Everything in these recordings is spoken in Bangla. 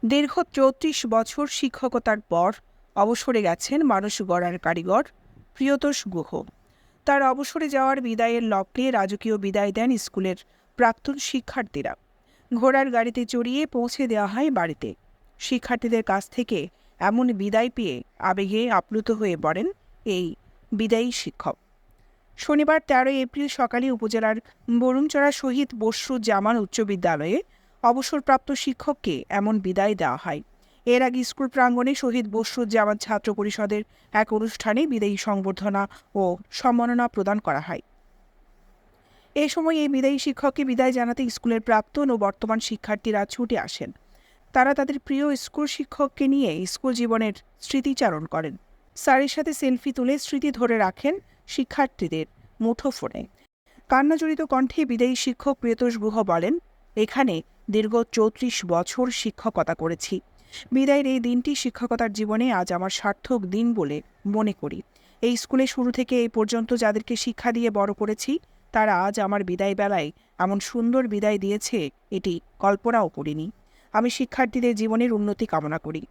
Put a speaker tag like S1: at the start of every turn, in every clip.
S1: দীর্ঘ ৩৪ বছর শিক্ষকতার পর অবসরে গেছেন মানুষ গড়ার কারিগর প্রিয়তোষ গুহ। তার অবসরে যাওয়ার বিদায়ের লগ্নে রাজকীয় বিদায় দেন স্কুলের প্রাক্তন শিক্ষার্থীরা। ঘোড়ার গাড়িতে চড়িয়ে পৌঁছে দেওয়া হয় বাড়িতে। শিক্ষার্থীদের কাছ থেকে এমন বিদায় পেয়ে আবেগে আপ্লুত হয়ে পড়েন এই বিদায়ী শিক্ষক। শনিবার ১৩ এপ্রিল সকালে উপজেলার বরুণচড়া শহীদ বসরুজ্জামান উচ্চ বিদ্যালয়ে অবসরপ্রাপ্ত শিক্ষককে এমন বিদায় দেওয়া হয়। এর আগে স্কুল প্রাঙ্গণে শহীদ বসরুজ্জামান ছাত্র পরিষদের এক অনুষ্ঠানে বিদায়ী সংবর্ধনা ও সম্মাননা প্রদান করা হয়। এ সময় এই বিদায়ী শিক্ষককে বিদায় জানাতে স্কুলের প্রাক্তন ও বর্তমান শিক্ষার্থীরা ছুটে আসেন। তারা তাদের প্রিয় স্কুল শিক্ষককে নিয়ে স্কুল জীবনের স্মৃতিচারণ করেন। স্যারের সাথে সেলফি তুলে স্মৃতি ধরে রাখেন শিক্ষার্থীদের মুঠোফোনে। কান্নাজড়িত কণ্ঠে বিদায়ী শিক্ষক প্রিয়তোষ গুহ বলেন, এখানে দীর্ঘ ৩৪ বছর শিক্ষকতা করেছি। বিদায়ের এই দিনটি শিক্ষকতার জীবনে আজ আমার সার্থক দিন বলে মনে করি। এই স্কুলে শুরু থেকে এই পর্যন্ত যাদেরকে শিক্ষা দিয়ে বড় করেছি, তারা আজ আমার বিদায় বেলায় এমন সুন্দর বিদায় দিয়েছে, এটি কল্পনাও করিনি। আমি শিক্ষার্থীদের জীবনের উন্নতি কামনা করি।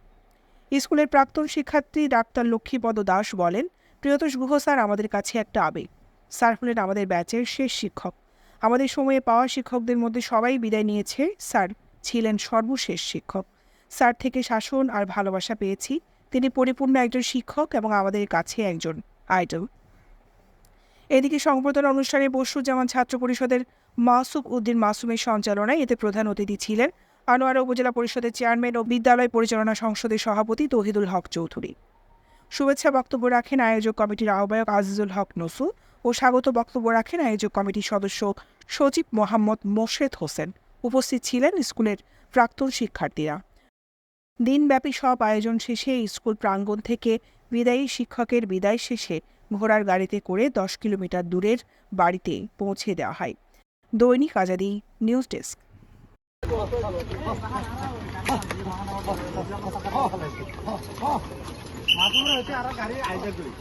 S1: স্কুলের প্রাক্তন শিক্ষার্থী ডাক্তার লক্ষ্মীপদ দাস বলেন, প্রিয়তোষ গুহ স্যার আমাদের কাছে একটা আবেগ। স্যার হলেন আমাদের ব্যাচের শেষ শিক্ষক। আমাদের সময়ে পাওয়া শিক্ষকদের মধ্যে সবাই বিদায় নিয়েছে, স্যার ছিলেন সর্বশেষ শিক্ষক। স্যার থেকে শাসন আর ভালোবাসা পেয়েছি। তিনি পরিপূর্ণ একজন শিক্ষক এবং আমাদের কাছে একজন আইডল। এদিকে সংবর্ধনা অনুষ্ঠানে বসরুজ্জামান ছাত্র পরিষদের মাসুক উদ্দিন মাসুমের সঞ্চালনায় এতে প্রধান অতিথি ছিলেন আনোয়ারা উপজেলা পরিষদের চেয়ারম্যান ও বিদ্যালয় পরিচালনা সংসদের সভাপতি তৌহিদুল হক চৌধুরী। শুভেচ্ছা বক্তব্য রাখেন আয়োজক কমিটির আহ্বায়ক আজিজুল হক নসু ও স্বাগত বক্তব্য রাখেন আয়োজক কমিটির সদস্য সচিব মোহাম্মদ মোর্শেদ হোসেন। উপস্থিত ছিলেন স্কুলের প্রাক্তন শিক্ষার্থীরা। দিনব্যাপী সব আয়োজন শেষে স্কুল প্রাঙ্গণ থেকে বিদায়ী শিক্ষকের বিদায় শেষে ঘোড়ার গাড়িতে করে ১০ কিলোমিটার দূরের বাড়িতে পৌঁছে দেওয়া হয়। দৈনিক আজাদী নিউজ ডেস্ক।
S2: মাঝে হচ্ছে আর গাড়ি আইডিয়া করি